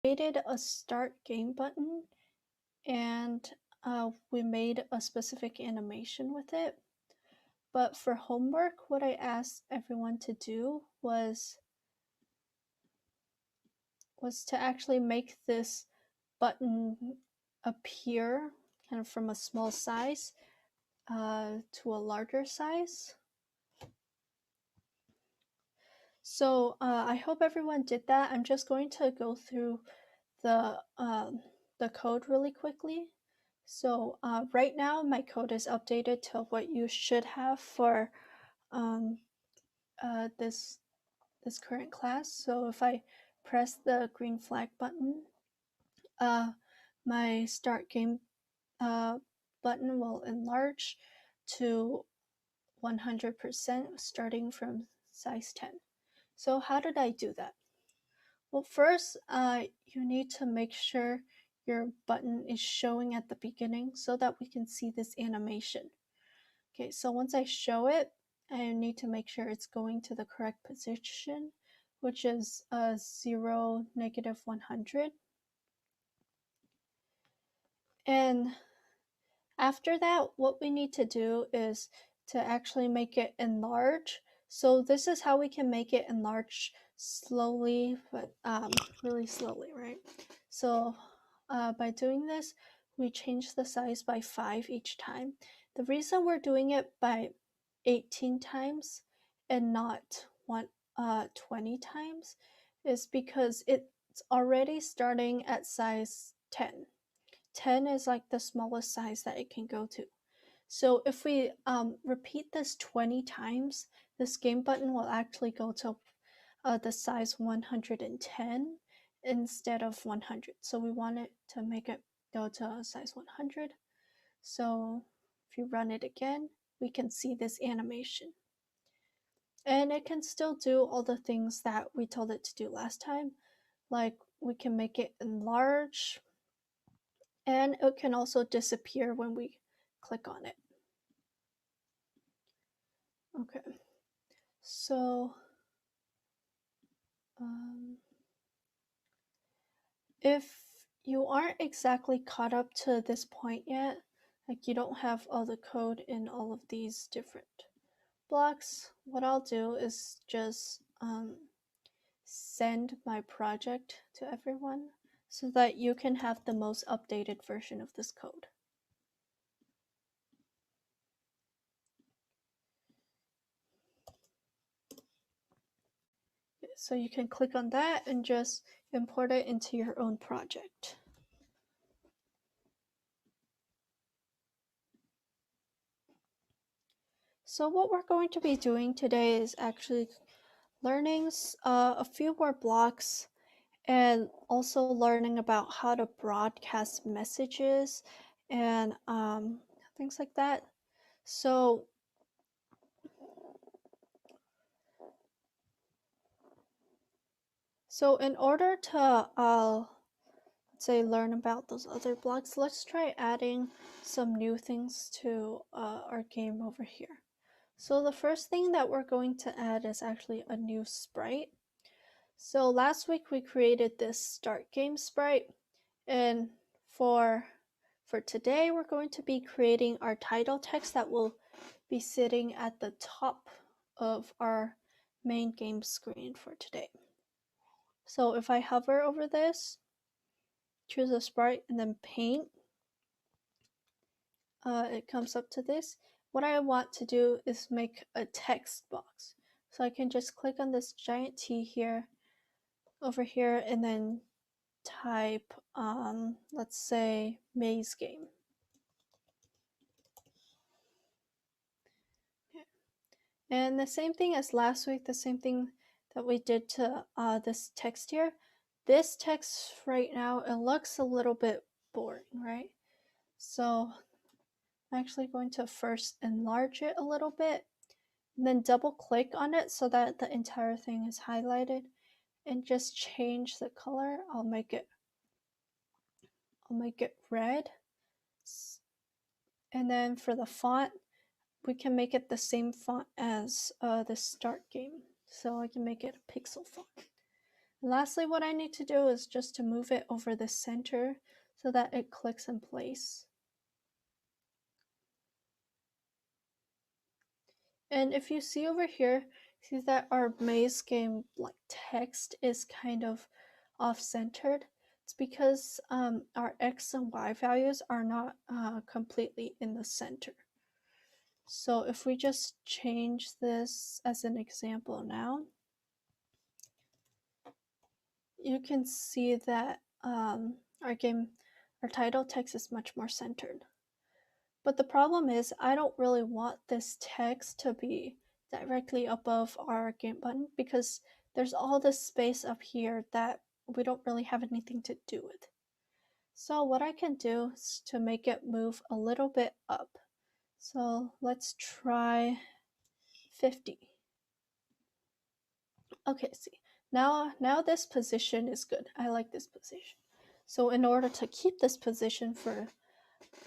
created a start game button, and we made a specific animation with it. But for homework, what I asked everyone to do was to actually make this button appear kind of from a small size to a larger size. So I hope everyone did that. I'm just going to go through the code really quickly. So right now my code is updated to what you should have for this current class. So if I press the green flag button, my start game button will enlarge to 100% starting from size 10. So how did I do that? Well, first, you need to make sure your button is showing at the beginning so that we can see this animation. Okay, so once I show it, I need to make sure it's going to the correct position, which is 0, -100. And after that, what we need to do is to actually make it enlarge. So this is how we can make it enlarge slowly, but really slowly, right? So by doing this, we change the size by 5 each time. The reason we're doing it by 18 times and not 20 times is because it's already starting at size 10. 10 is like the smallest size that it can go to. So if we repeat this 20 times, this game button will actually go to the size 110 instead of 100. So we want it to make it go to size 100. So if you run it again, we can see this animation. And it can still do all the things that we told it to do last time. Like we can make it enlarge, and it can also disappear when we click on it. Okay, so if you aren't exactly caught up to this point yet, like you don't have all the code in all of these different blocks, what I'll do is just send my project to everyone so that you can have the most updated version of this code. So you can click on that and just import it into your own project. So what we're going to be doing today is actually learning a few more blocks and also learning about how to broadcast messages and things like that. So in order to say learn about those other blocks, let's try adding some new things to our game over here. So the first thing that we're going to add is actually a new sprite. So last week we created this start game sprite, and for today we're going to be creating our title text that will be sitting at the top of our main game screen for today. So if I hover over this, choose a sprite, and then paint, it comes up to this. What I want to do is make a text box. So I can just click on this giant T here, over here, and then type, let's say, maze game. Okay. And the same thing as last week, the same thing that we did to this text here. This text right now, it looks a little bit boring, right? So I'm actually going to first enlarge it a little bit, and then double click on it so that the entire thing is highlighted, and just change the color. I'll make it red. And then for the font, we can make it the same font as the start game. So I can make it a pixel font. Lastly, what I need to do is just to move it over the center so that it clicks in place. And if you see over here, see that our maze game like text is kind of off-centered. It's because our X and Y values are not completely in the center. So if we just change this as an example now, you can see that our title text is much more centered. But the problem is I don't really want this text to be directly above our game button because there's all this space up here that we don't really have anything to do with. So what I can do is to make it move a little bit up. So let's try 50. Okay, see. Now this position is good. I like this position. So in order to keep this position for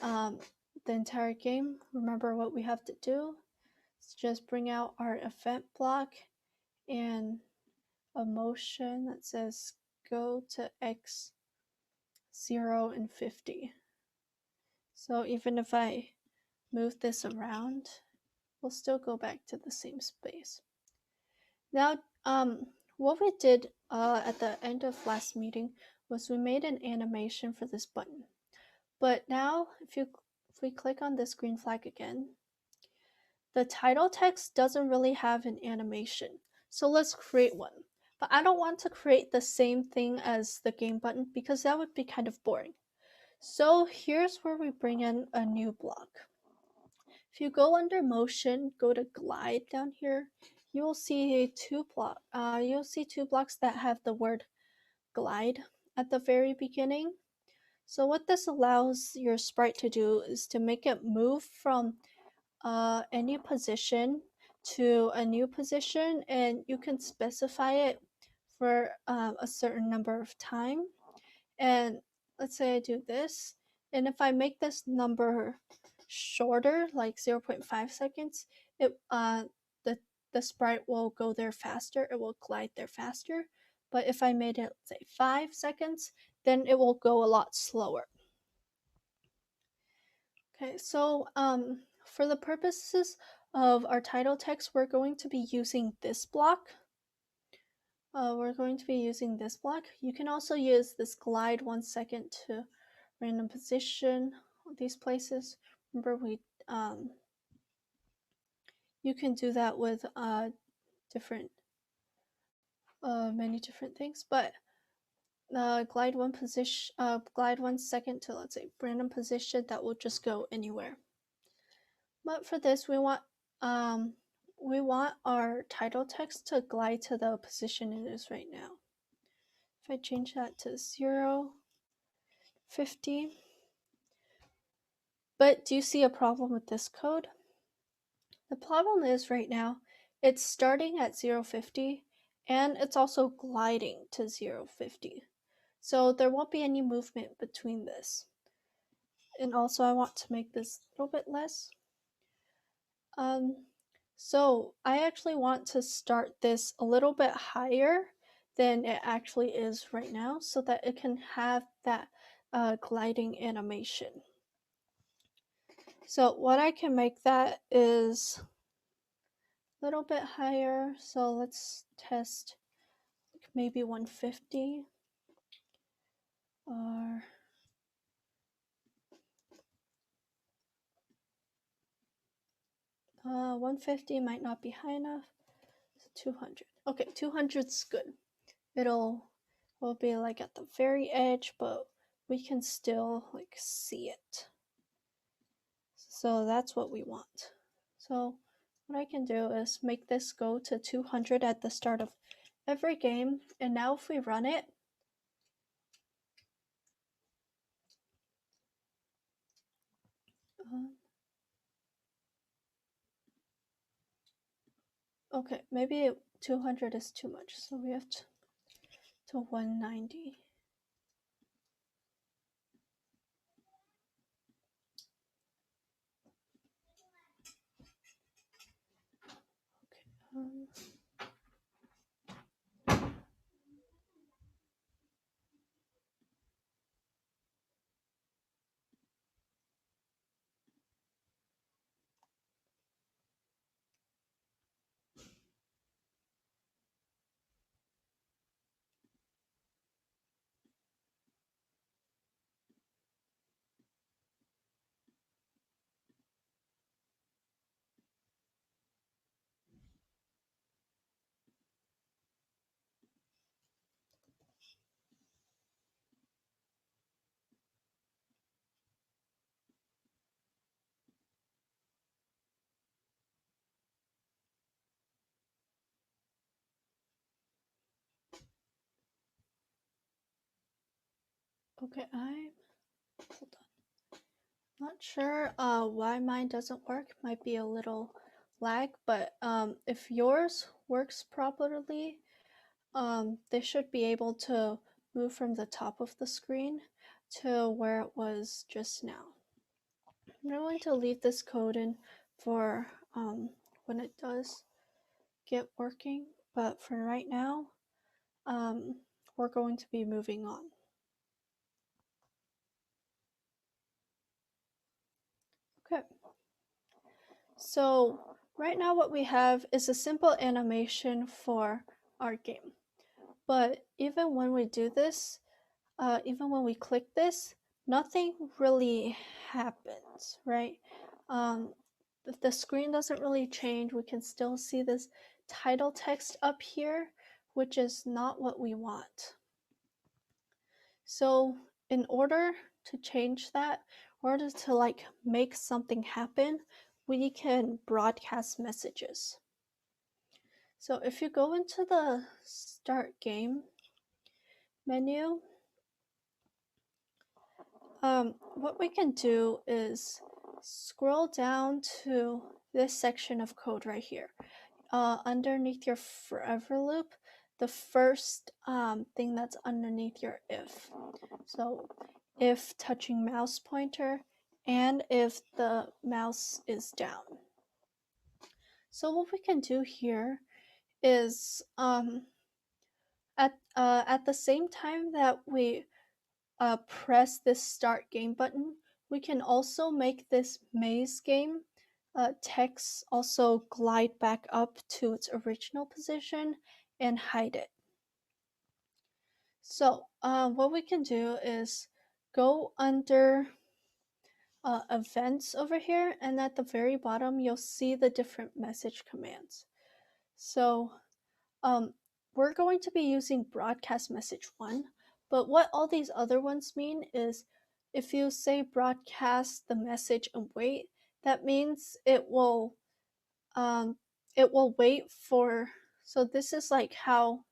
the entire game, remember what we have to do? It's just bring out our event block and a motion that says go to X 0 and 50. So even if I move this around, we'll still go back to the same space. Now, what we did at the end of last meeting was we made an animation for this button. But now, if we click on this green flag again, the title text doesn't really have an animation. So let's create one. But I don't want to create the same thing as the game button because that would be kind of boring. So here's where we bring in a new block. If you go under motion, go to glide down here, you'll see two blocks that have the word glide at the very beginning. So what this allows your sprite to do is to make it move from any position to a new position, and you can specify it for a certain number of time. And let's say I do this, and if I make this number shorter, like 0.5 seconds, it the sprite will go there faster, it will glide there faster. But if I made it, say, 5 seconds, then it will go a lot slower. Okay, so for the purposes of our title text, we're going to be using this block. You can also use this glide 1 second to random position these places. Remember, you can do that with many different things, but glide 1 second to, let's say, random position, that will just go anywhere. But for this, we want our title text to glide to the position it is right now. If I change that to 0, 50. But do you see a problem with this code? The problem is right now, it's starting at 0.50 and it's also gliding to 0.50. So there won't be any movement between this. And also I want to make this a little bit less. So I actually want to start this a little bit higher than it actually is right now so that it can have that gliding animation. So what I can make that is a little bit higher. So let's test maybe 150 or 150 might not be high enough. So 200. Okay, 200's good. Will be like at the very edge, but we can still like see it. So that's what we want. So what I can do is make this go to 200 at the start of every game, and now if we run it, okay, maybe 200 is too much, so we have to 190. Okay. Okay, hold on. Not sure why mine doesn't work. Might be a little lag, but if yours works properly, they should be able to move from the top of the screen to where it was just now. I'm going to leave this code in for when it does get working, but for right now, we're going to be moving on. Okay. So right now what we have is a simple animation for our game. But even when we do this, even when we click this, nothing really happens, right? The screen doesn't really change. We can still see this title text up here, which is not what we want. So in order to change that, in order to like make something happen, we can broadcast messages. So if you go into the Start Game menu, what we can do is scroll down to this section of code right here. Underneath your forever loop, the first thing that's underneath your if. So if touching mouse pointer and if the mouse is down. So what we can do here is at the same time that we press this start game button, we can also make this maze game text also glide back up to its original position and hide it. So what we can do is go under events over here, and at the very bottom you'll see the different message commands. So we're going to be using broadcast message 1, but what all these other ones mean is if you say broadcast the message and wait, that means it will wait for, so this is like how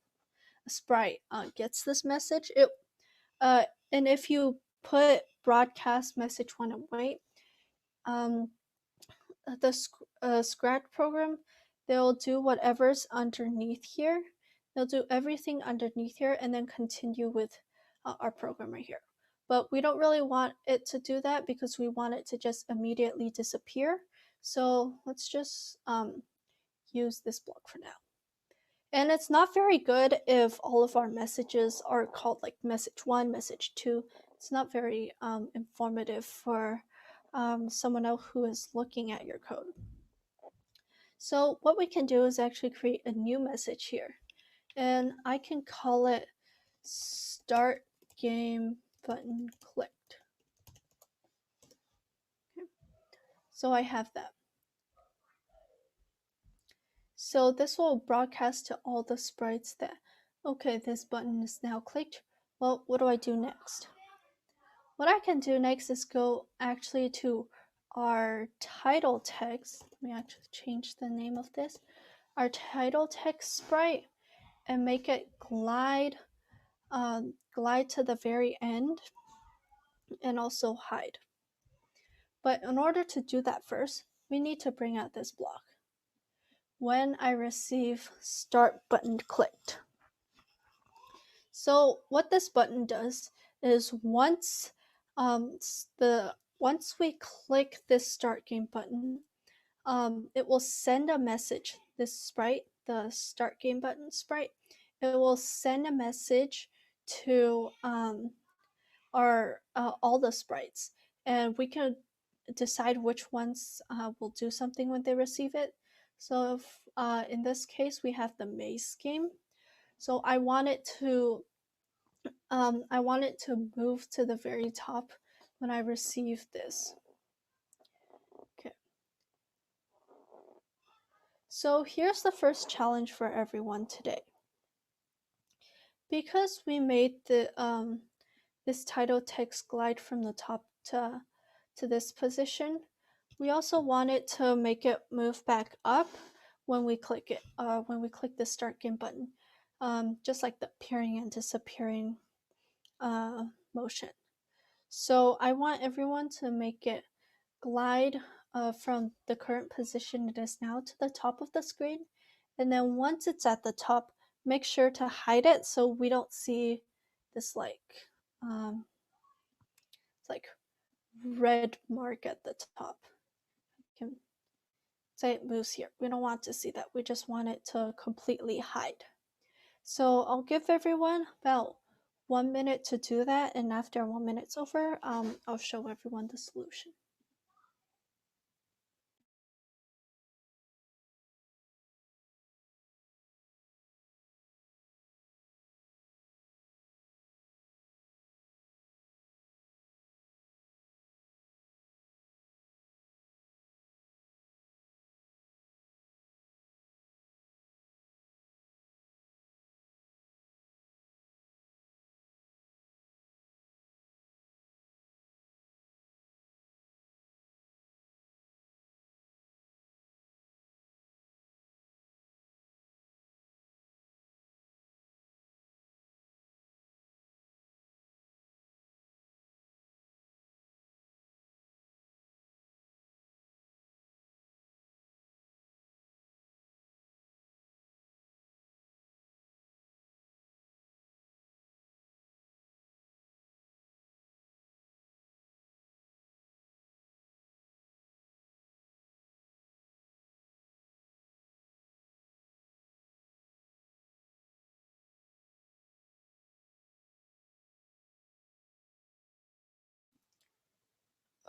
a sprite gets this message. And if you put broadcast message 1 and wait, the Scratch program, they'll do whatever's underneath here. They'll do everything underneath here and then continue with our program right here. But we don't really want it to do that because we want it to just immediately disappear. So let's just use this block for now. And it's not very good if all of our messages are called like message 1, message 2. It's not very informative for someone else who is looking at your code. So what we can do is actually create a new message here. And I can call it start game button clicked. Okay. So I have that. So this will broadcast to all the sprites that, okay, this button is now clicked. Well, what do I do next? What I can do next is go actually to our title text. Let me actually change the name of this. Our title text sprite and make it glide to the very end and also hide. But in order to do that first, we need to bring out this block. When I receive start button clicked. So what this button does is once we click this start game button, it will send a message. This sprite, the start game button sprite, it will send a message to all the sprites, and we can decide which ones will do something when they receive it. So if, in this case, we have the maze game. So I want it to move to the very top when I receive this. Okay. So here's the first challenge for everyone today. Because we made the this title text glide from the top to this position, we also wanted to make it move back up when we click it, when we click the start game button, just like the appearing and disappearing motion. So I want everyone to make it glide from the current position it is now to the top of the screen. And then once it's at the top, make sure to hide it so we don't see this it's like red mark at the top. You can say it moves here. We don't want to see that. We just want it to completely hide. So I'll give everyone about 1 minute to do that, and after 1 minute's over, I'll show everyone the solution.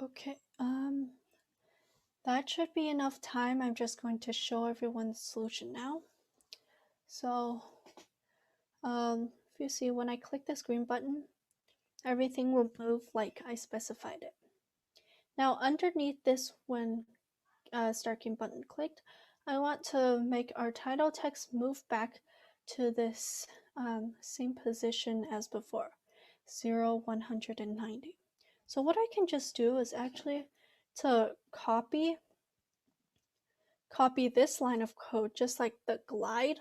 Okay, that should be enough time. I'm just going to show everyone the solution now. So, if you see, when I click this green button, everything will move like I specified it. Now, underneath this, when Start Game button clicked, I want to make our title text move back to this same position as before, 0, 190. So what I can just do is actually to copy this line of code, just like the glide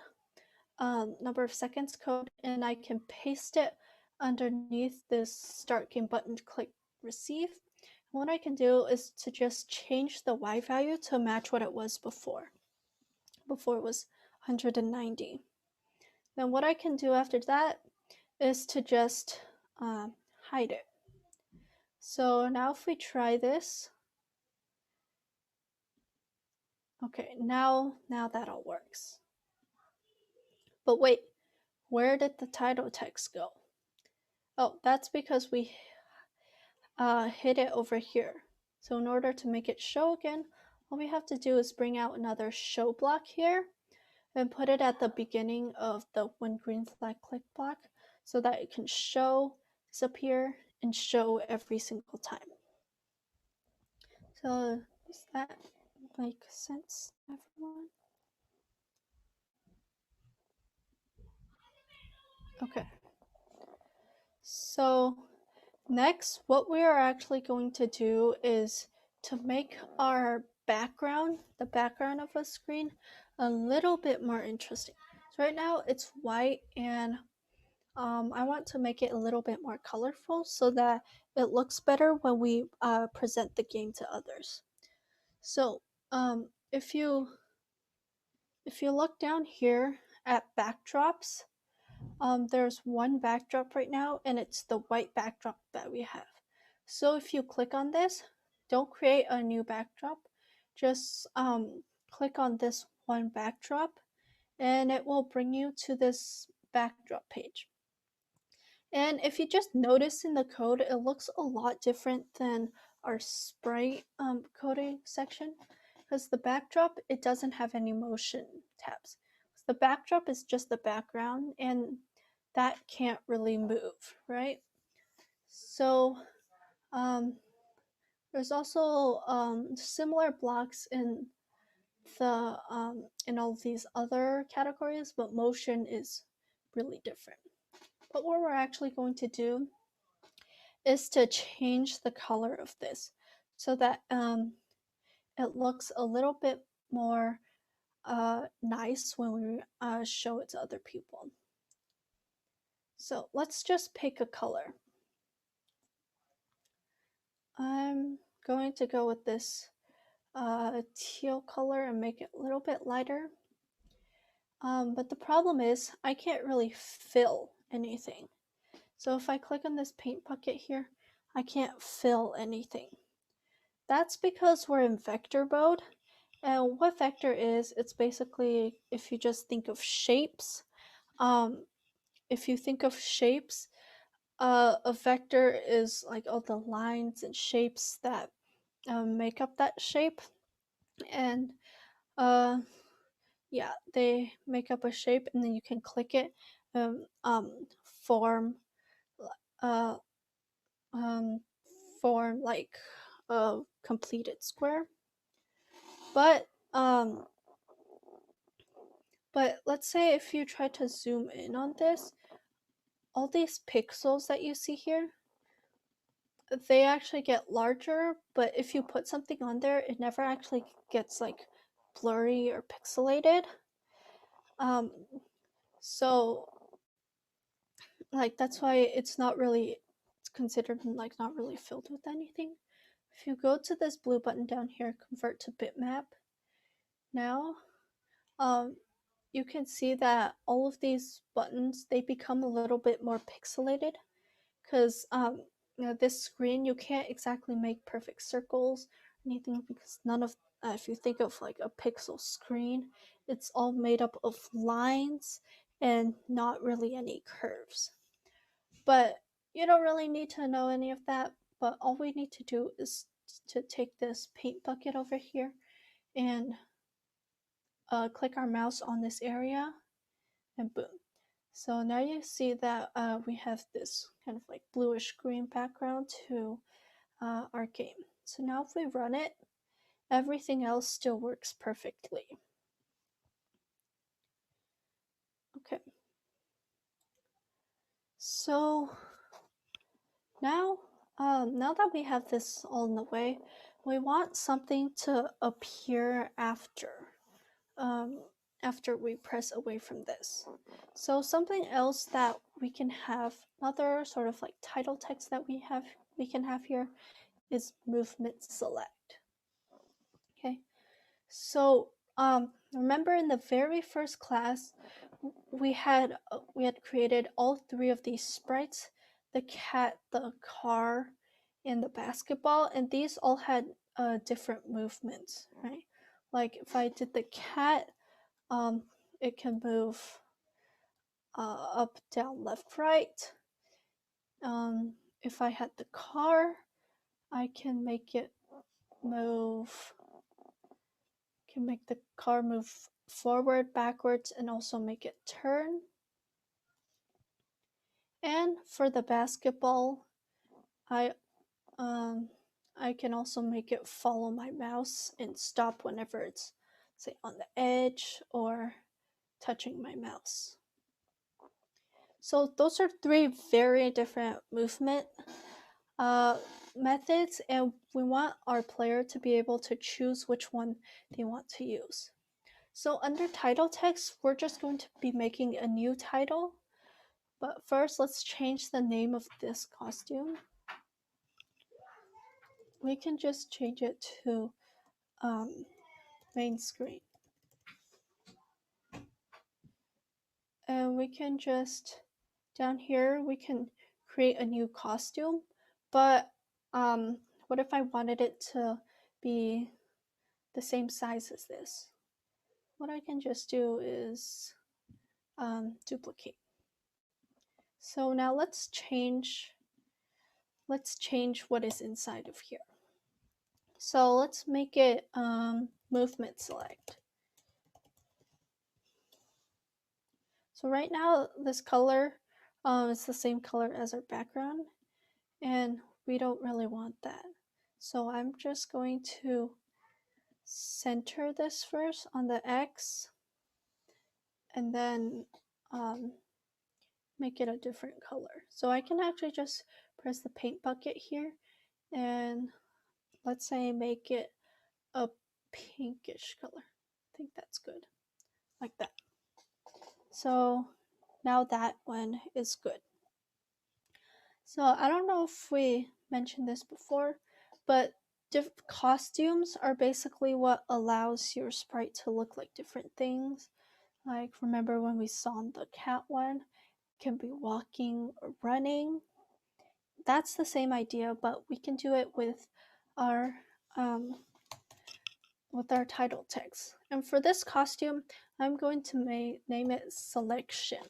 number of seconds code, and I can paste it underneath this Start Game button, click receive. And what I can do is to just change the Y value to match what it was before. Before it was 190. Then what I can do after that is to just hide it. So now if we try this, okay, now that all works. But wait, where did the title text go? Oh, that's because we hid it over here. So in order to make it show again, all we have to do is bring out another show block here and put it at the beginning of the when green flag click block so that it can show, disappear, and show every single time. So does that make sense, everyone? Okay. So next, what we are actually going to do is to make our background, the background of a screen, a little bit more interesting. So right now it's white, and I want to make it a little bit more colorful so that it looks better when we present the game to others. So if you look down here at backdrops, there's one backdrop right now, and it's the white backdrop that we have. So if you click on this, don't create a new backdrop, just click on this one backdrop, and it will bring you to this backdrop page. And if you just notice in the code, it looks a lot different than our sprite coding section, because the backdrop, it doesn't have any motion tabs. The backdrop is just the background, and that can't really move, right? So there's also similar blocks in the in all these other categories, but motion is really different. But what we're actually going to do is to change the color of this so that it looks a little bit more nice when we show it to other people. So let's just pick a color. I'm going to go with this teal color and make it a little bit lighter. But the problem is I can't really fill anything. So if I click on this paint bucket here, I can't fill anything. That's because we're in vector mode. And what vector is, it's basically, if you just think of shapes, if you think of shapes, a vector is like all the lines and shapes that make up that shape. And yeah, they make up a shape, and then you can click it, form, uh, um, form like a completed square. But but let's say if you try to zoom in on this, all these pixels that you see here, they actually get larger, but if you put something on there, it never actually gets like blurry or pixelated. Um, so like that's why it's not really, it's considered like not really filled with anything. If you go to this blue button down here, convert to bitmap, now um, you can see that all of these buttons, they become a little bit more pixelated because you know, this screen, you can't exactly make perfect circles or anything because none of, if you think of like a pixel screen, it's all made up of lines and not really any curves. But you don't really need to know any of that, but all we need to do is to take this paint bucket over here and click our mouse on this area, and boom. So now you see that we have this kind of like bluish green background to our game. So now if we run it, everything else still works perfectly. Okay. So now, now that we have this all in the way, we want something to appear after. Um, after we press away from this. So something else that we can have, another sort of like title text that we can have here is movement select. Okay, so remember in the very first class we had created all three of these sprites: the cat, the car, and the basketball, and these all had different movements, right? Like if I did the cat, it can move up, down, left, right. If I had the car, I can make it move, can make the car move forward, backwards, and also make it turn. And for the basketball, I um, I can also make it follow my mouse and stop whenever it's, say, on the edge or touching my mouse. So those are three very different movement methods, and we want our player to be able to choose which one they want to use. So under title text, we're just going to be making a new title. But first, let's change the name of this costume. We can just change it to main screen. And we can just, down here, we can create a new costume. But what if I wanted it to be the same size as this? What I can just do is duplicate. So now let's change what is inside of here. So let's make it movement select. So right now this color is the same color as our background, and we don't really want that. So I'm just going to center this first on the X, and then make it a different color. So I can actually just press the paint bucket here, and let's say make it a pinkish color. I think that's good, like that. So now that one is good. So I don't know if we mentioned this before, but diff costumes are basically what allows your sprite to look like different things. Like, remember when we saw the cat one? Can be walking or running. That's the same idea, but we can do it our um, with our title text. And for this costume, I'm going to name it Selection.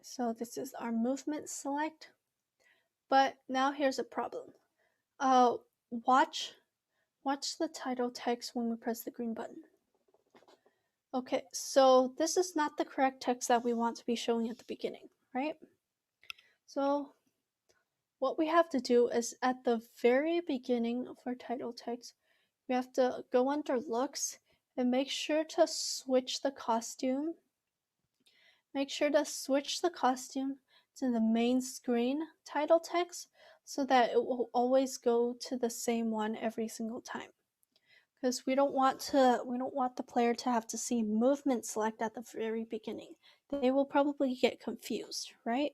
So this is our movement select. But now here's a problem. Watch the title text when we press the green button. Okay, so this is not the correct text that we want to be showing at the beginning, right? So what we have to do is at the very beginning of our title text, we have to go under looks and make sure to switch the costume. Make sure to switch the costume to the main screen title text so that it will always go to the same one every single time. Because we don't want the player to have to see movement select at the very beginning. They will probably get confused, right?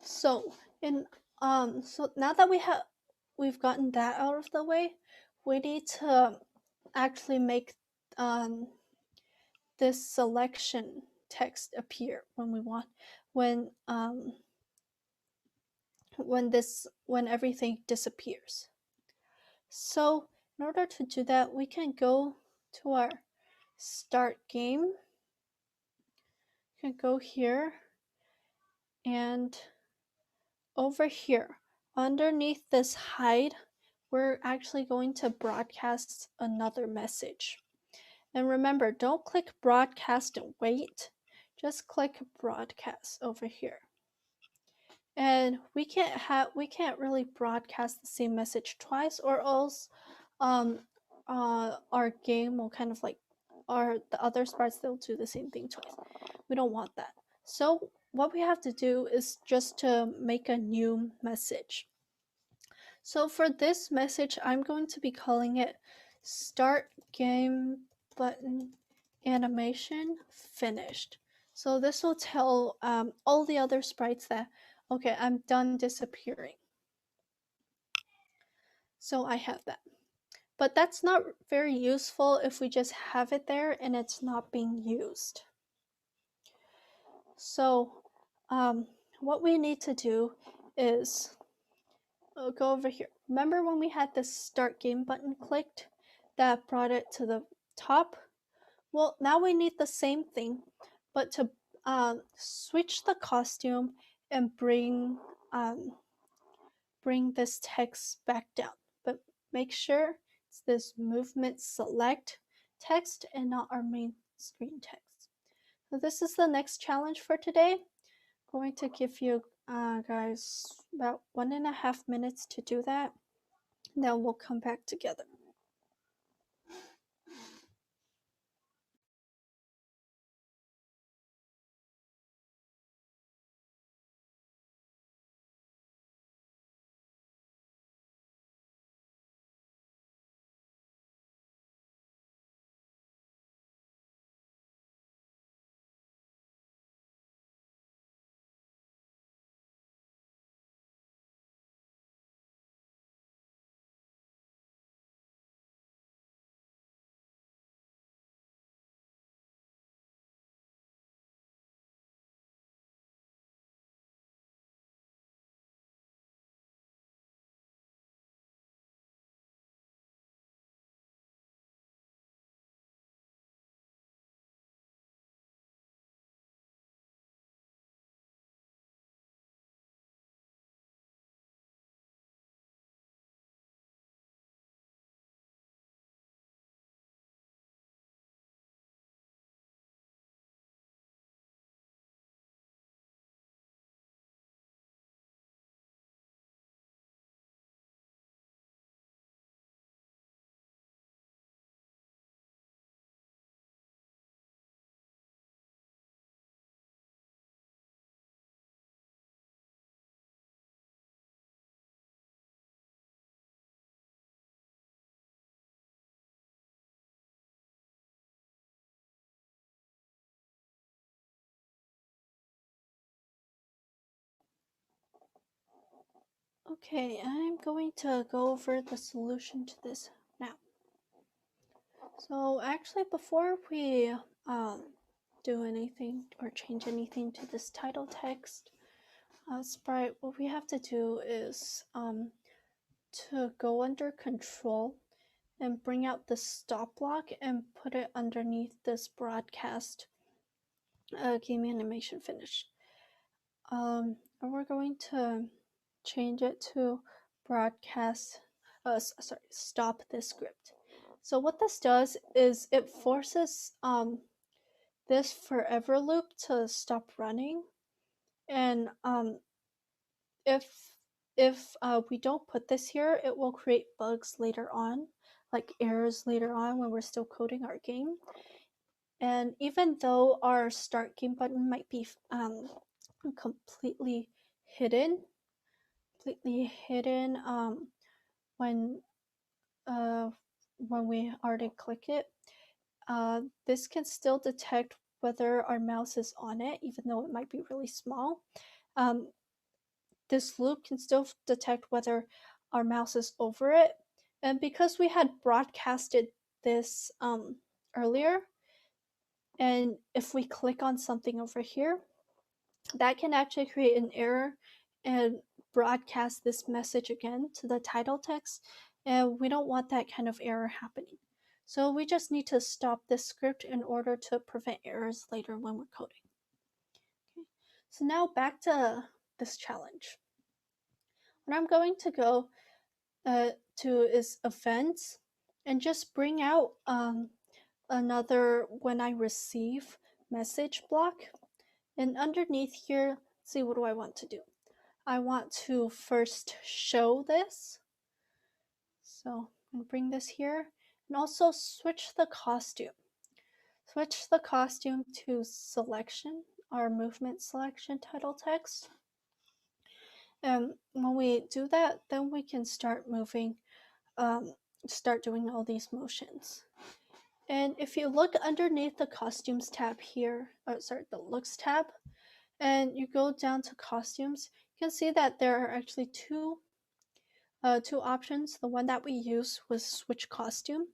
So so now that we've gotten that out of the way, we need to actually make this selection text appear when everything disappears. So in order to do that, we can go to our start game. You can go here, and over here underneath this hide, we're actually going to broadcast another message. And remember, don't click broadcast and wait. Just click broadcast over here. And we can't really broadcast the same message twice, or else our game will kind of like the other sprites, they'll do the same thing twice. We don't want that. So what we have to do is just to make a new message. So for this message, I'm going to be calling it start game button animation finished. So this will tell all the other sprites that, okay, I'm done disappearing. So I have that. But that's not very useful if we just have it there and it's not being used. So what we need to do is go over here. Remember when we had this start game button clicked that brought it to the top? Well, now we need the same thing, but to switch the costume and bring this text back down. But make sure it's this movement select text and not our main screen text. So this is the next challenge for today. I'm going to give you guys about 1.5 minutes to do that. Then we'll come back together. Okay, I'm going to go over the solution to this now. So actually, before we do anything or change anything to this title text sprite, what we have to do is to go under control and bring out the stop block and put it underneath this broadcast game animation finish. And we're going to change it to broadcast, stop this script. So what this does is it forces this forever loop to stop running, and if we don't put this here, it will create bugs later on, like errors later on when we're still coding our game. And even though our start game button might be completely hidden, when when we already click it, this can still detect whether our mouse is on it, even though it might be really small. This loop can still detect whether our mouse is over it. And because we had broadcasted this earlier, and if we click on something over here, that can actually create an error and broadcast this message again to the title text. And we don't want that kind of error happening. So we just need to stop this script in order to prevent errors later when we're coding. Okay. So now back to this challenge. What I'm going to go to is events and just bring out another when I receive message block. And underneath here, see, what do I want to do? I want to first show this. So I'm going to bring this here and also switch the costume. Switch the costume to selection, our movement selection title text. And when we do that, then we can start moving, start doing all these motions. And if you look underneath the costumes tab here, the looks tab, and you go down to costumes, you can see that there are actually two options. The one that we used was switch costume,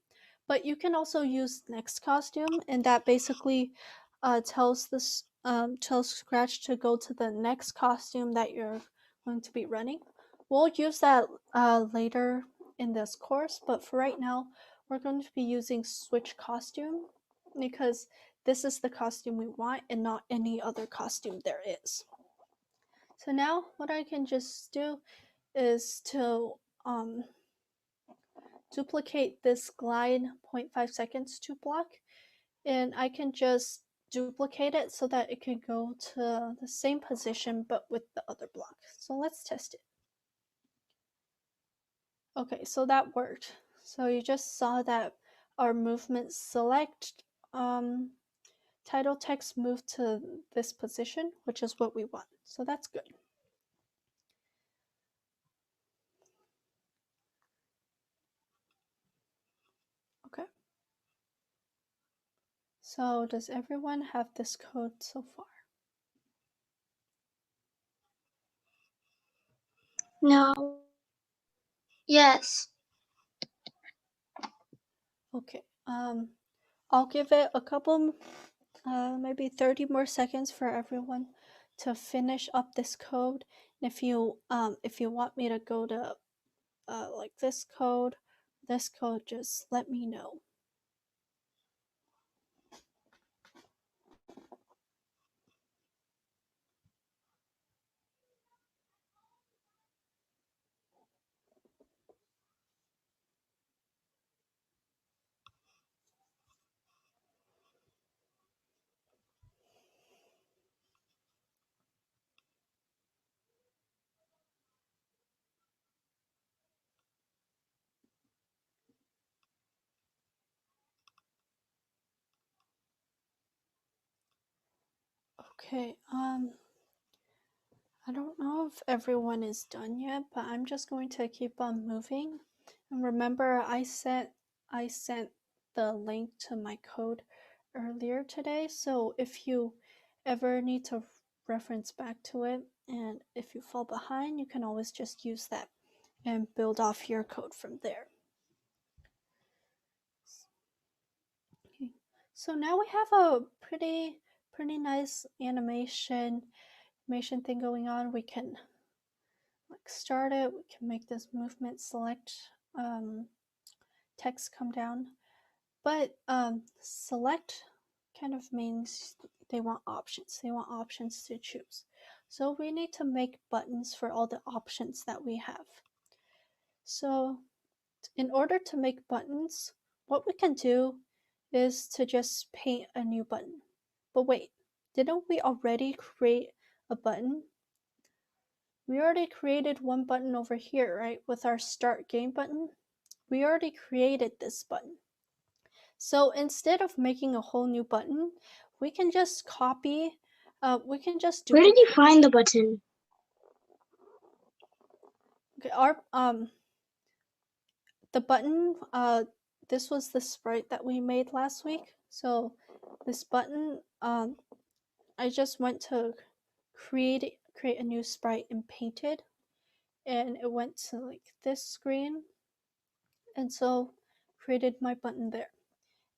but you can also use next costume, and that basically tells Scratch to go to the next costume that you're going to be running. We'll use that later in this course, but for right now, we're going to be using switch costume because this is the costume we want and not any other costume there is. So now what I can just do is to duplicate this glide 0.5 seconds to block, and I can just duplicate it so that it could go to the same position but with the other block. So let's test it. Okay, so that worked. So you just saw that our movement select title text moved to this position, which is what we want. So that's good. Okay. So does everyone have this code so far? No. Yes. Okay. I'll give it a couple, maybe 30 more seconds for everyone to finish up this code. And if you want me to go to like this code, just let me know. Okay. I don't know if everyone is done yet, but I'm just going to keep on moving. And remember, I sent the link to my code earlier today, so if you ever need to reference back to it, And if you fall behind, you can always just use that and build off your code from there. Okay. So now we have a pretty nice animation thing going on. We can like start it. We can make this movement select text come down. But select kind of means they want options. They want options to choose. So we need to make buttons for all the options that we have. So in order to make buttons, what we can do is to just paint a new button. But wait, didn't we already create a button? We already created one button over here, right? With our start game button. We already created this button. So instead of making a whole new button, we can just copy, we can just Where duplicate. did you find the button? Okay, the button, this was the sprite that we made last week. So this button, I just went to create a new sprite and painted, and it went to like this screen, and so created my button there.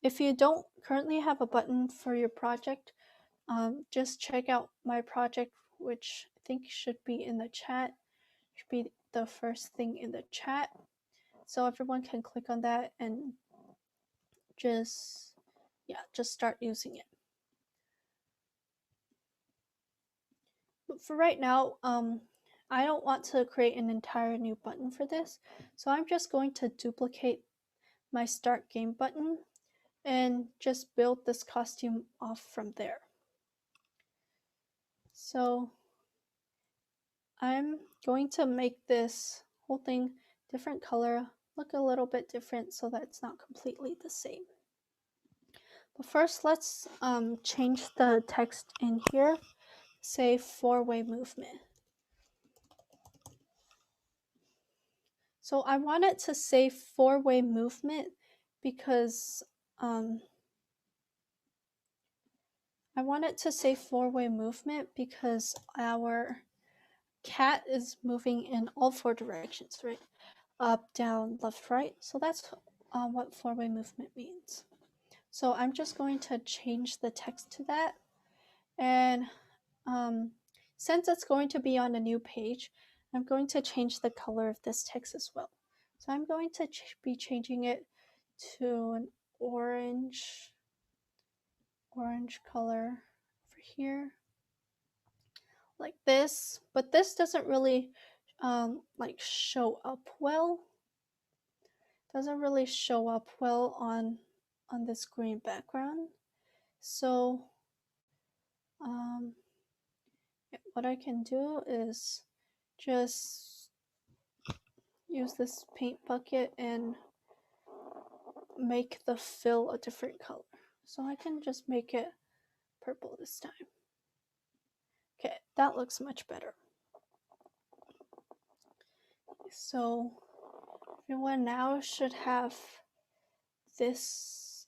If you don't currently have a button for your project, just check out my project, which I think should be in the chat. Should be the first thing in the chat, so everyone can click on that and just start using it. But for right now, I don't want to create an entire new button for this, so I'm just going to duplicate my start game button and just build this costume off from there. So I'm going to make this whole thing different color, look a little bit different so that it's not completely the same. But first, let's change the text in here, say 4-way movement. So I want it to say 4-way movement because I want it to say 4-way movement because our cat is moving in all 4 directions, right? Up, down, left, right. So that's what 4-way movement means. So I'm just going to change the text to that. And since it's going to be on a new page, I'm going to change the color of this text as well. So I'm going to be changing it to an orange color over here, like this. But this doesn't really like show up well. Doesn't really show up well on this green background. So what I can do is just use this paint bucket and make the fill a different color. So I can just make it purple this time. Okay, that looks much better. So everyone now should have this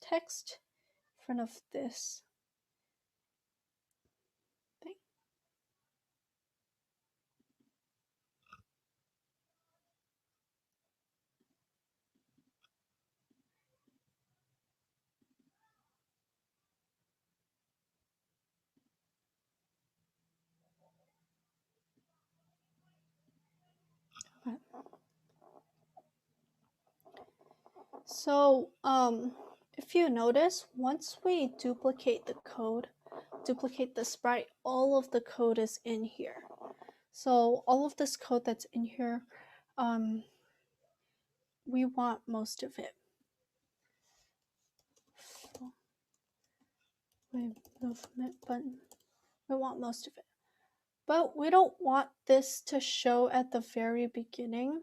text in front of this thing. Okay. So if you notice, once we duplicate the code, duplicate the sprite, all of the code is in here. So all of this code that's in here, we want most of it. Movement button. We want most of it. But we don't want this to show at the very beginning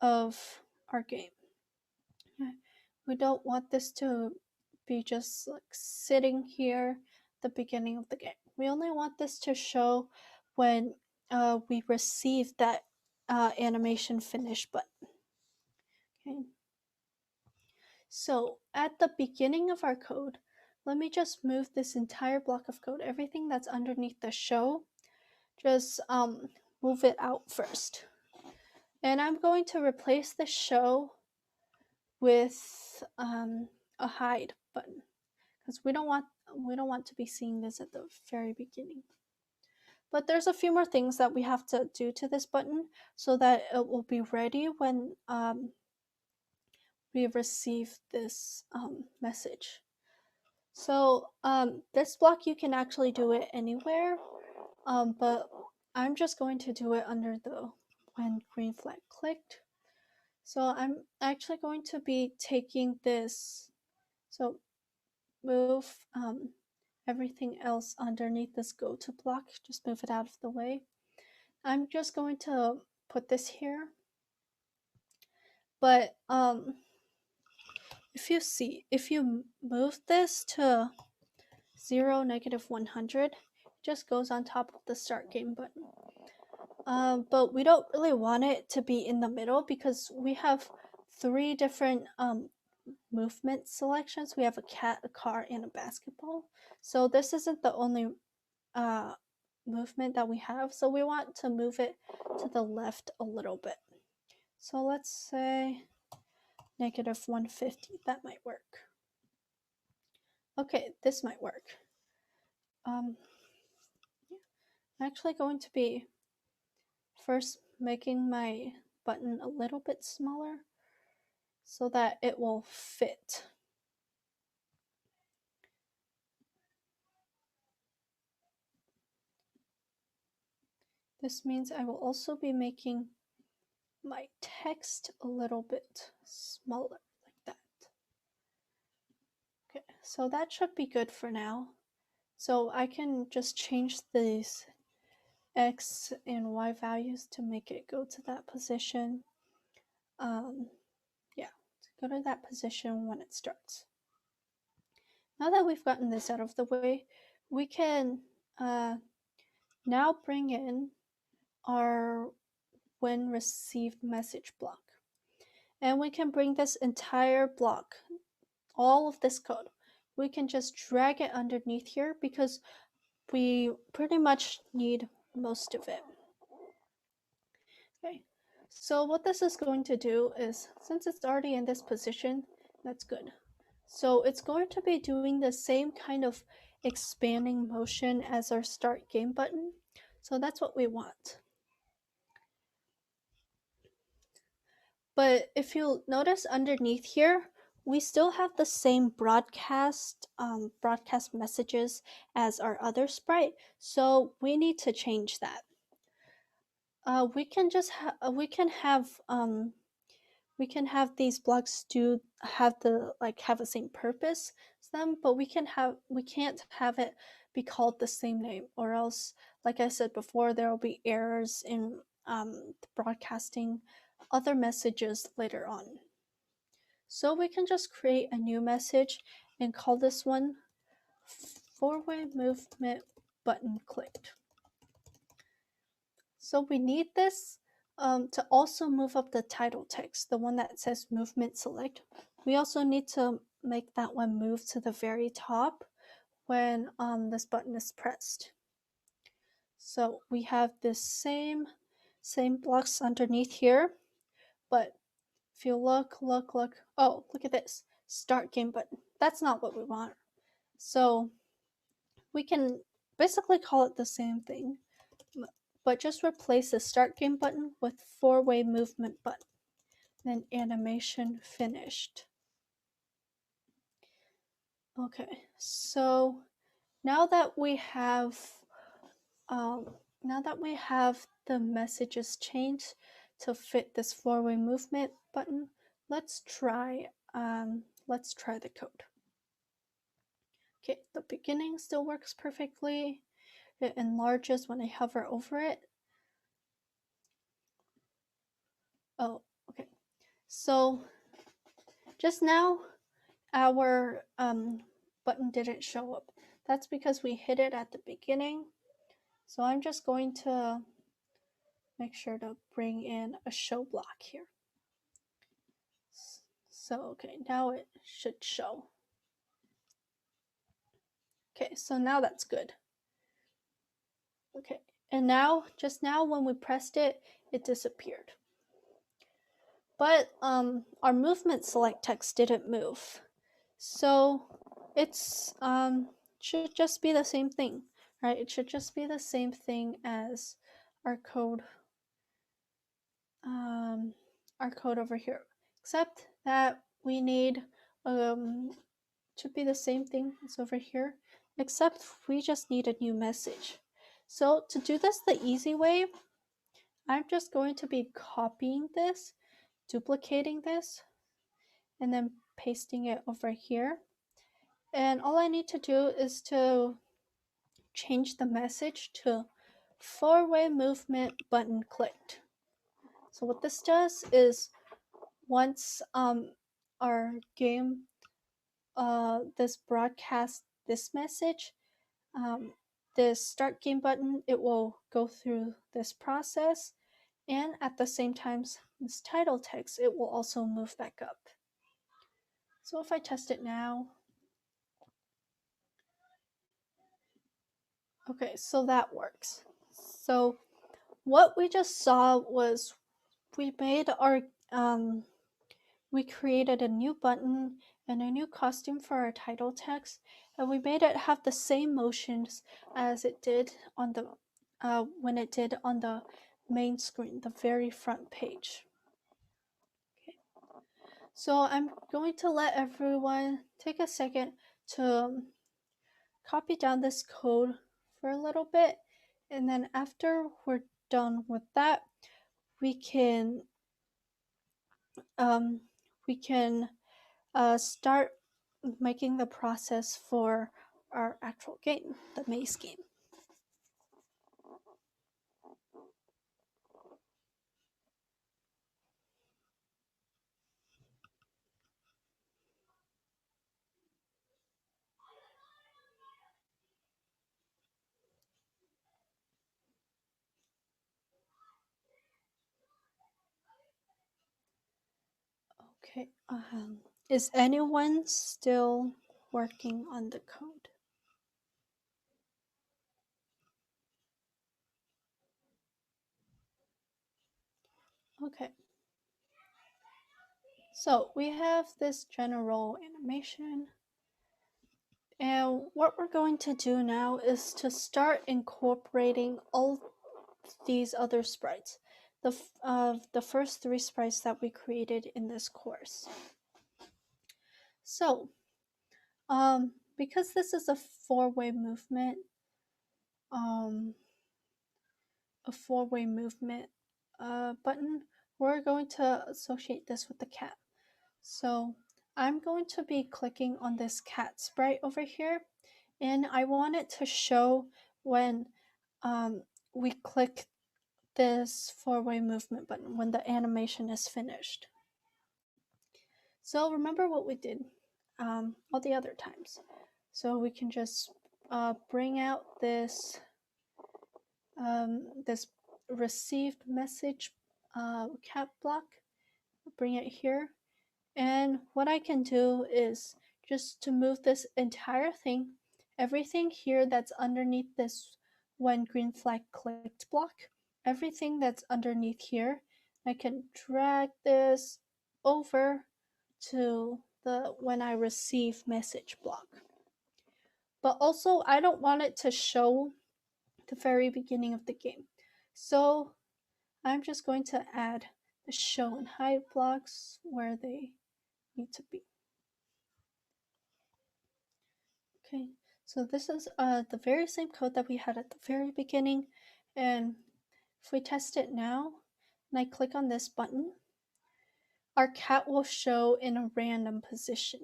of our game. We don't want this to be just like sitting here at the beginning of the game. We only want this to show when we receive that animation finish button. Okay. So at the beginning of our code, let me just move this entire block of code, everything that's underneath the show. just move it out first. And I'm going to replace the show with a hide button because we don't want to be seeing this at the very beginning. But there's a few more things that we have to do to this button so that it will be ready when we receive this message. So this block you can actually do it anywhere, but I'm just going to do it under the when green flag clicked. So I'm actually going to be taking this, so move everything else underneath this go to block, just move it out of the way. I'm just going to put this here, but if you move this to 0, -100, it just goes on top of the start game button. But we don't really want it to be in the middle because we have 3 different movement selections. We have a cat, a car, and a basketball. So this isn't the only movement that we have. So we want to move it to the left a little bit. So let's say -150. That might work. Okay, this might work. I'm actually going to be first making my button a little bit smaller so that it will fit. This means I will also be making my text a little bit smaller like that. Okay, so that should be good for now. So I can just change these X and Y values to make it go to that position. Yeah, to go to that position when it starts. Now that we've gotten this out of the way, we can now bring in our when received message block. And we can bring this entire block, all of this code, we can just drag it underneath here because we pretty much need most of it. Okay, so what this is going to do is, since it's already in this position, that's good. So it's going to be doing the same kind of expanding motion as our start game button. So that's what we want. But if you'll notice underneath here, we still have the same broadcast messages as our other sprite. So we need to change that. We can have these blocks have the same purpose as them, but we can't have it be called the same name, or else, like I said before, there will be errors in broadcasting other messages later on. So we can just create a new message and call this one 4-way movement button clicked. So we need this to also move up the title text, the one that says movement select. We also need to make that one move to the very top when this button is pressed. So we have this same blocks underneath here, but if you look, oh, look at this, start game button. That's not what we want. So we can basically call it the same thing, but just replace the start game button with 4-way movement button. Then animation finished. Okay, so now that we have the messages changed to fit this 4-way movement button, let's try the code. Okay, the beginning still works perfectly. It enlarges when I hover over it. Oh, okay. So just now our button didn't show up. That's because we hit it at the beginning. So I'm just going to make sure to bring in a show block here. So, okay, now it should show. Okay, so now that's good. Okay, And now, just now when we pressed it, it disappeared. But our movement select text didn't move. So it's should just be the same thing, right? It should just be the same thing as our code our code over here, except that we need should be the same thing as over here, except we just need a new message. So to do this the easy way, I'm just going to be copying this, duplicating this, and then pasting it over here. And all I need to do is to change the message to four-way movement button clicked. So what this does is once our game this broadcast this message, this start game button, it will go through this process, and at the same time this title text, it will also move back up. So if I test it now, okay, so that works. So what we just saw was we made our we created a new button and a new costume for our title text, and we made it have the same motions as it did on the when it did on the main screen, the very front page. Okay. So I'm going to let everyone take a second to copy down this code for a little bit, and then after we're done with that, we can um, we can start making the process for our actual game, the maze game. Okay, is anyone still working on the code? Okay. So we have this general animation, and what we're going to do now is to start incorporating all these other sprites, the first three sprites that we created in this course. So, because this is a four-way movement, um, button, we're going to associate this with the cat. So I'm going to be clicking on this cat sprite over here, and I want it to show when we click this four-way movement button, when the animation is finished. So remember what we did all the other times. So we can just bring out this this received message cat block, bring it here, and what I can do is just to move this entire thing, everything here that's underneath this when green flag clicked block, everything that's underneath here, I can drag this over to the when I receive message block. But also I don't want it to show the very beginning of the game. So I'm just going to add the show and hide blocks where they need to be. Okay, so this is the very same code that we had at the very beginning, and if we test it now and I click on this button, our cat will show in a random position.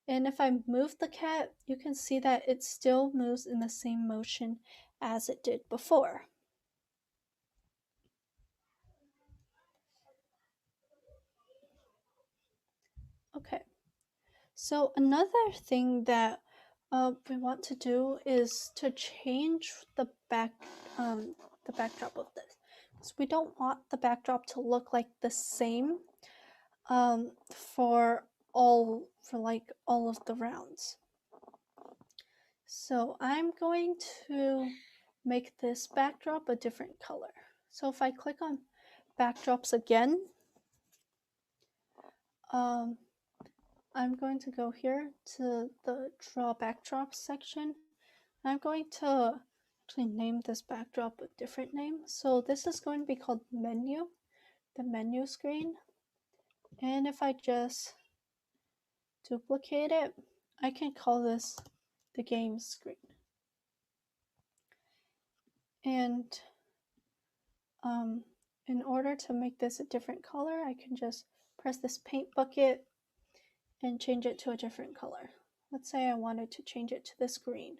And if I move the cat, you can see that it still moves in the same motion as it did before. Okay, so another thing that we want to do is to change the backdrop of this. So we don't want the backdrop to look like the same for all of the rounds. So I'm going to make this backdrop a different color. So if I click on backdrops again, I'm going to go here to the draw backdrops section. I'm going to actually name this backdrop a different name. So this is going to be called menu, the menu screen. And if I just duplicate it, I can call this the game screen. And in order to make this a different color, I can just press this paint bucket and change it to a different color. Let's say I wanted to change it to this green.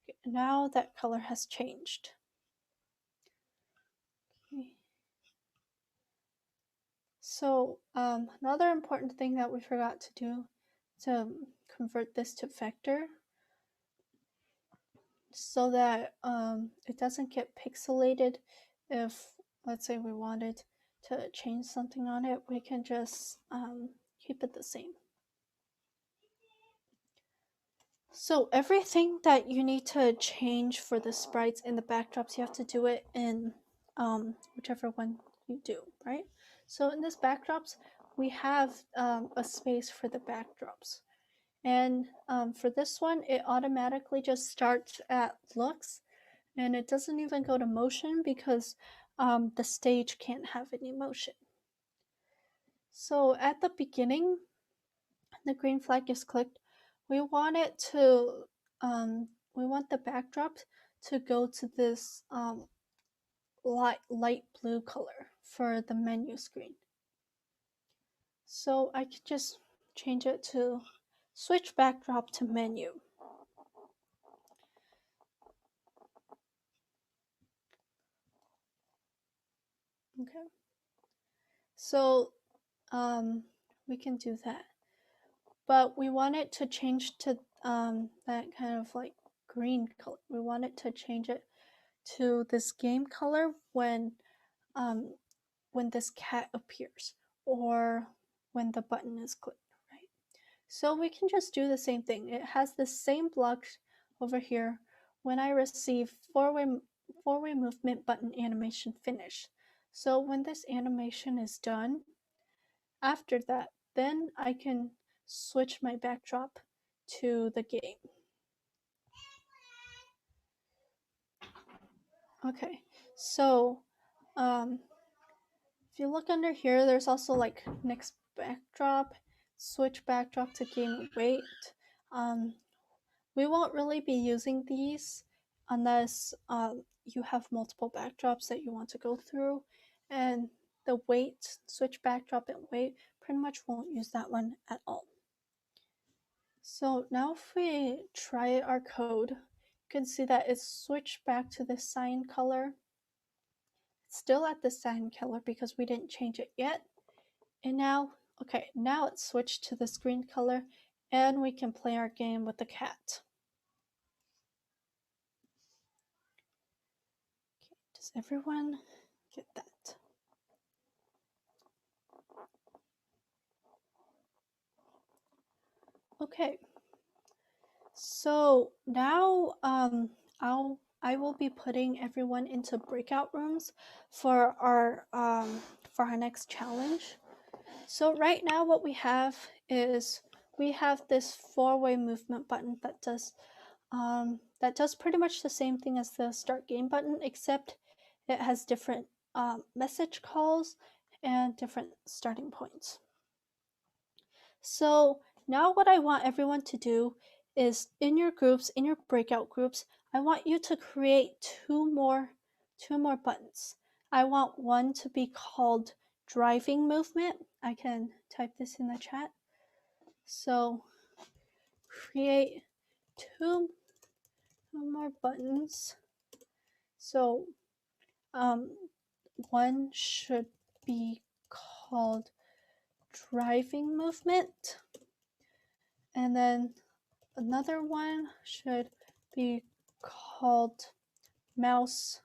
Okay, now that color has changed. Okay. So another important thing that we forgot to do to convert this to vector so that it doesn't get pixelated. If, let's say, we wanted to change something on it, we can just keep it the same. So everything that you need to change for the sprites in the backdrops, you have to do it in whichever one you do, right? So in this backdrops, we have a space for the backdrops. And for this one, it automatically just starts at looks, and it doesn't even go to motion because the stage can't have any motion. So at the beginning, the green flag is clicked. We want it to, we want the backdrop to go to this light blue color for the menu screen. So I could just change it to switch backdrop to menu. Okay. So we can do that. But we want it to change to that kind of like green color. We want it to change it to this game color when this cat appears or when the button is clicked, right? So we can just do the same thing. It has the same block over here when I receive four-way movement button animation finish. So when this animation is done, after that, then I can switch my backdrop to the game. Okay, so if you look under here, there's also like next backdrop, switch backdrop to game wait. We won't really be using these unless you have multiple backdrops that you want to go through, and the wait, switch backdrop and wait, pretty much won't use that one at all. So now if we try our code, you can see that it's switched back to the cyan color. It's still at the cyan color because we didn't change it yet. And now, okay, now it's switched to this green color and we can play our game with the cat. Okay, does everyone get that? Okay, so now I will be putting everyone into breakout rooms for our next challenge. So right now what we have is we have this four-way movement button that does pretty much the same thing as the start game button, except it has different message calls and different starting points. So now what I want everyone to do is in your groups, in your breakout groups, I want you to create two more buttons. I want one to be called driving movement. I can type this in the chat. So create two more buttons. So one should be called driving movement, and then another one should be called mouse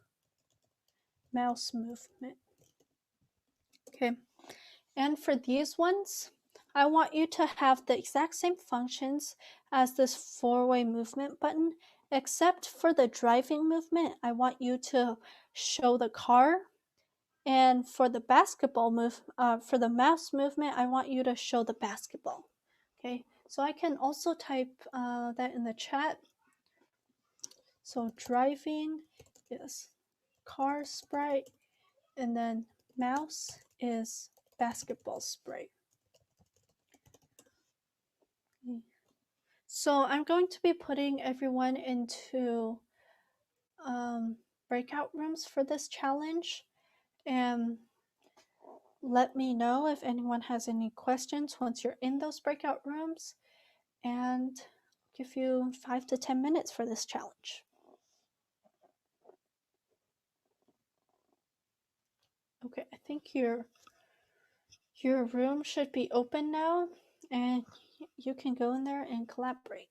movement. Okay, and for these ones, I want you to have the exact same functions as this four-way movement button, except for the driving movement, I want you to show the car. And for the for the mouse movement, I want you to show the basketball. Okay, so I can also type that in the chat. So driving is car sprite, and then mouse is basketball sprite. Okay. So I'm going to be putting everyone into breakout rooms for this challenge, and let me know if anyone has any questions once you're in those breakout rooms, and I'll give you 5 to 10 minutes for this challenge. Okay, I think your room should be open now, and you can go in there and collaborate.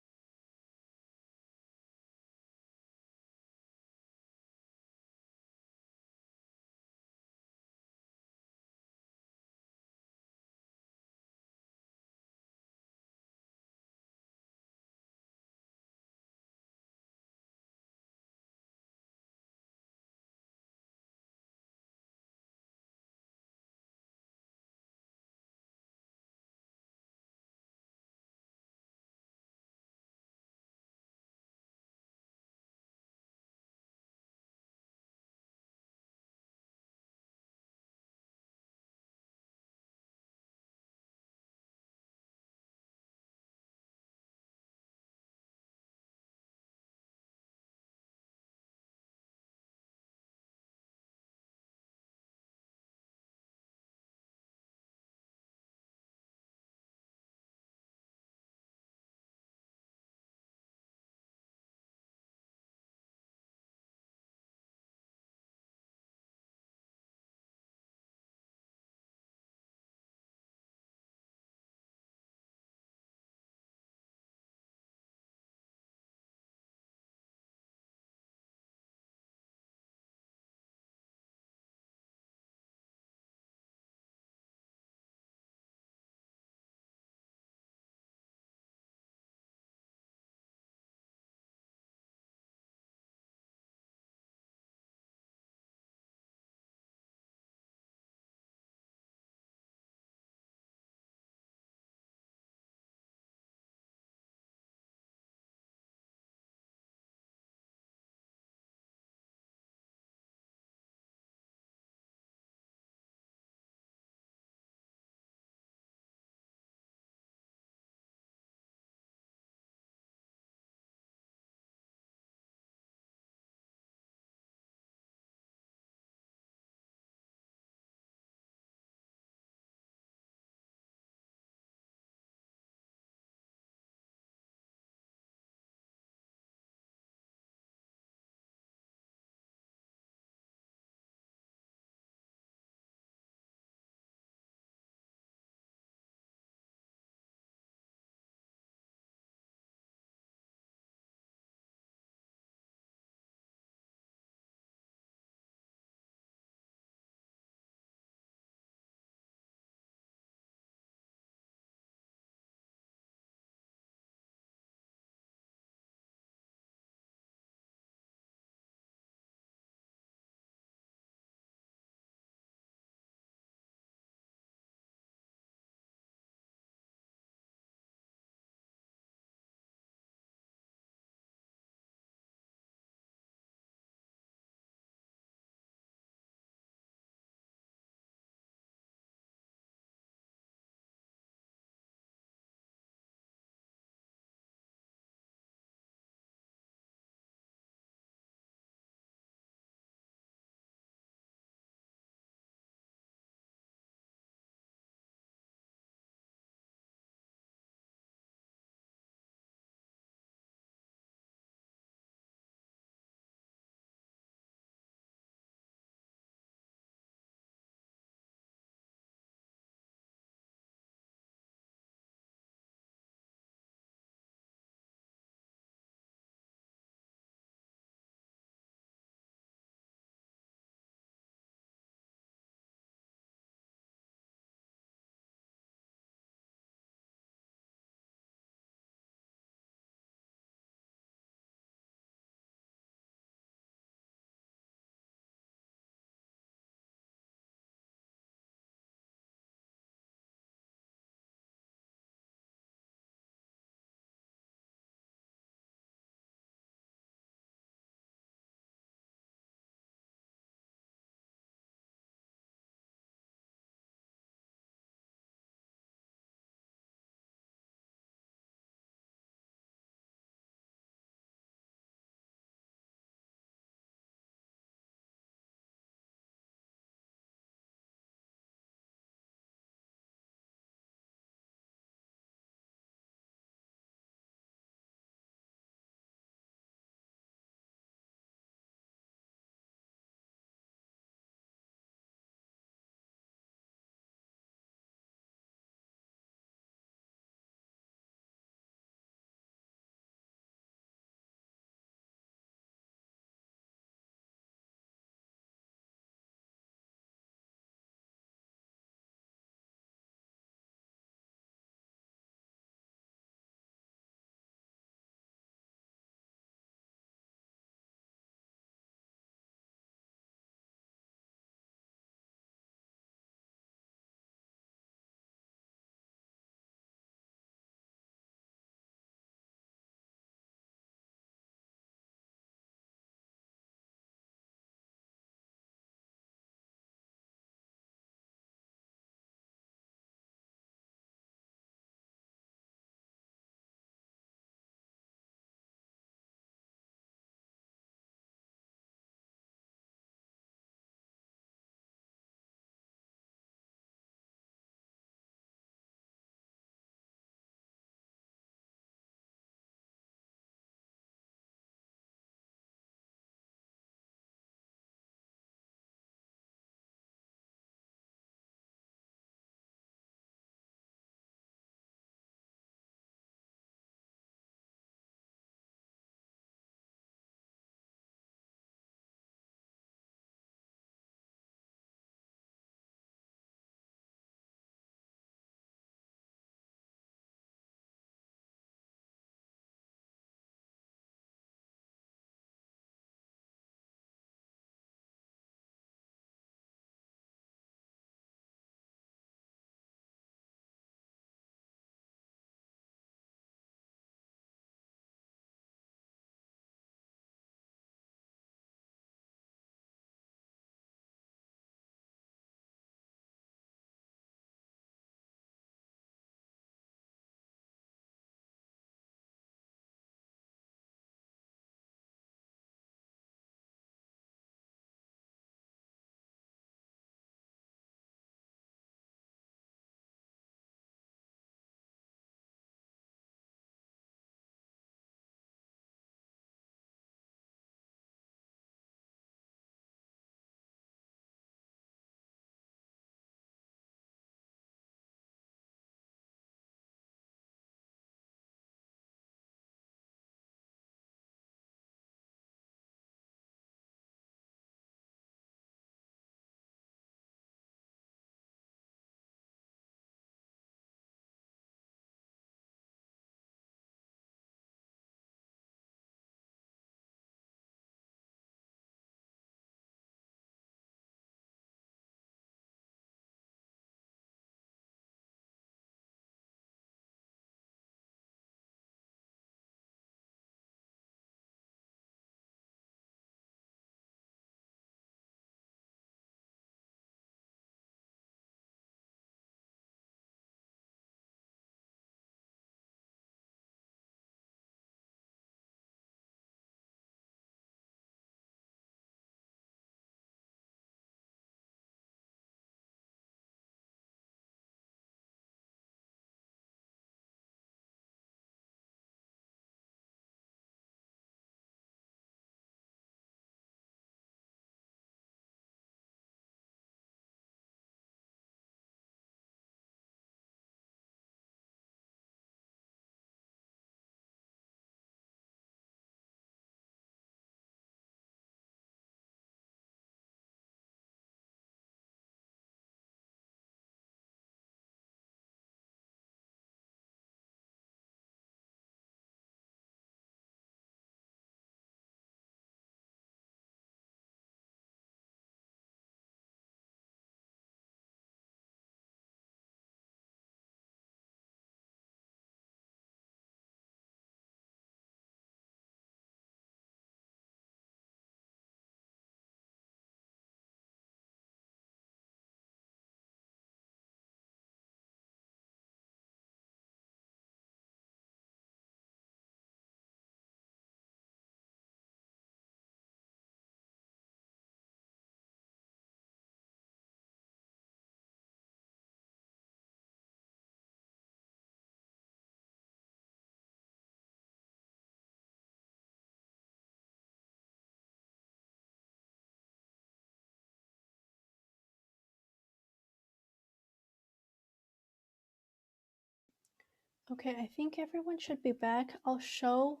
Okay, I think everyone should be back. I'll show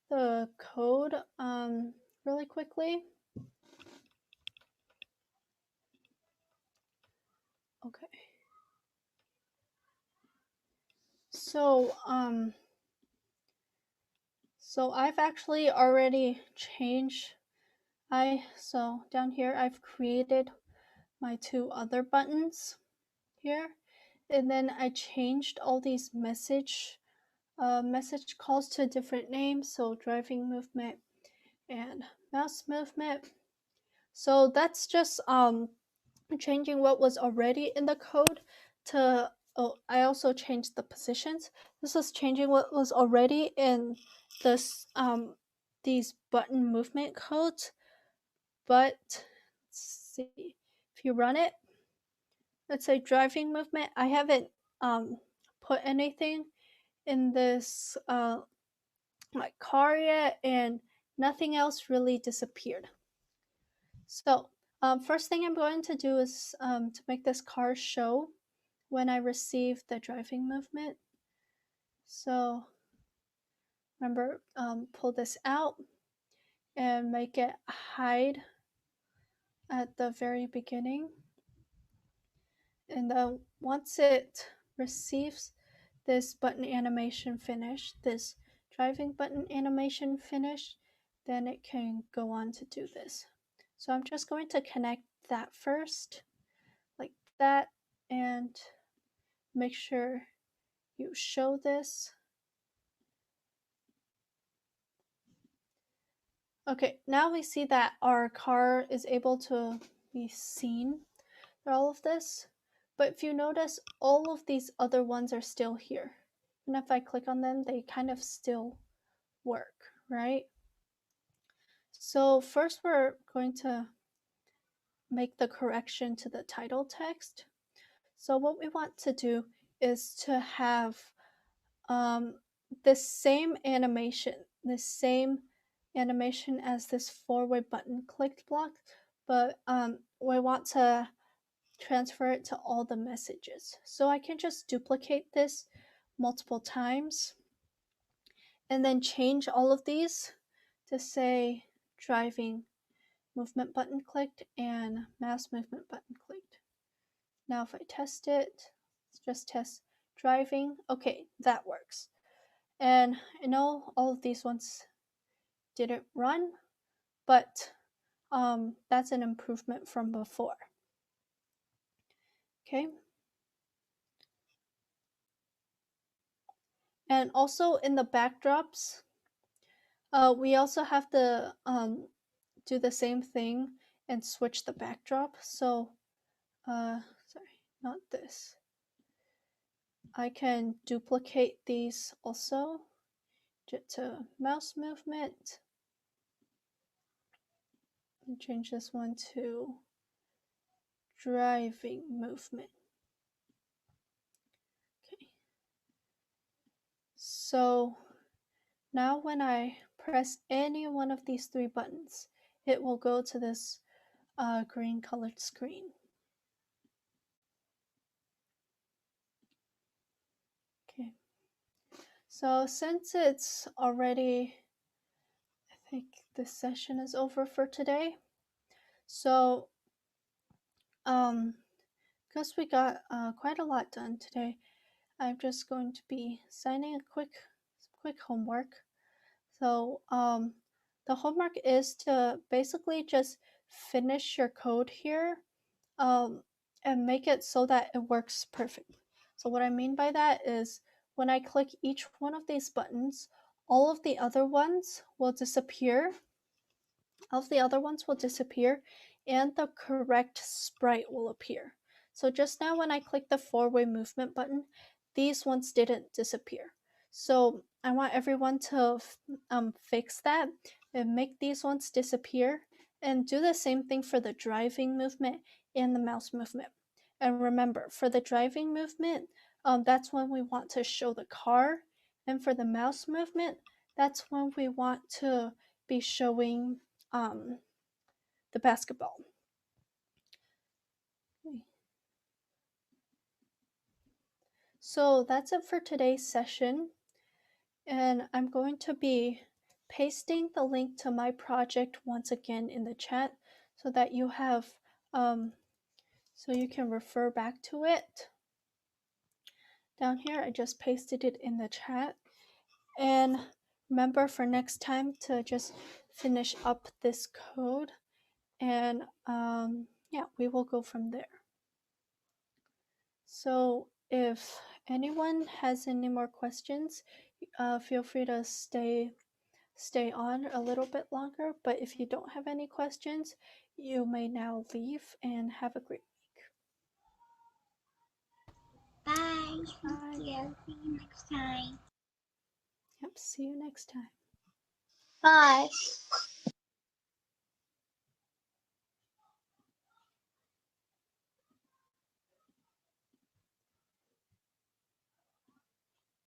the code really quickly. Okay. So I've actually already changed. So down here I've created my two other buttons here, and then I changed all these message calls to different names, so driving movement and mouse movement. So that's just changing what was already in the code to, oh, I also changed the positions. This is changing what was already in this these button movement codes, but let's see, if you run it, let's say driving movement, I haven't put anything in this my car yet, and nothing else really disappeared. So first thing I'm going to do is to make this car show when I receive the driving movement. So remember, pull this out and make it hide at the very beginning. And then once it receives this button animation finished, this driving button animation finished, then it can go on to do this. So I'm just going to connect that first, like that, and make sure you show this. Okay, now we see that our car is able to be seen through all of this. But if you notice, all of these other ones are still here. And if I click on them, they kind of still work, right? So first we're going to make the correction to the title text. So what we want to do is to have the same animation as this forward button clicked block, but we want to transfer it to all the messages. So I can just duplicate this multiple times and then change all of these to say driving movement button clicked and mouse movement button clicked. Now if I test it, let's just test driving. Okay, that works. And I know all of these ones didn't run, but that's an improvement from before. Okay. And also in the backdrops, we also have to do the same thing and switch the backdrop. So, sorry, not this. I can duplicate these also to mouse movement and change this one to driving movement. Okay. So now when I press any one of these three buttons, it will go to this green colored screen. Okay. So since it's already, I think this session is over for today. So because we got quite a lot done today, I'm just going to be signing a quick homework. So the homework is to basically just finish your code here and make it so that it works perfectly. So what I mean by that is when I click each one of these buttons, all of the other ones will disappear. And the correct sprite will appear. So just now when I clicked the four-way movement button, these ones didn't disappear. So I want everyone to fix that and make these ones disappear, and do the same thing for the driving movement and the mouse movement. And remember, for the driving movement, that's when we want to show the car, and for the mouse movement, that's when we want to be showing the basketball. So that's it for today's session. And I'm going to be pasting the link to my project once again in the chat so that you have, so you can refer back to it. Down here, I just pasted it in the chat. And remember for next time to just finish up this code, and yeah, we will go from there. So if anyone has any more questions, feel free to stay on a little bit longer. But if you don't have any questions, you may now leave, and have a great week. Bye. Bye. Thank you. See you next time. Yep, see you next time. Bye.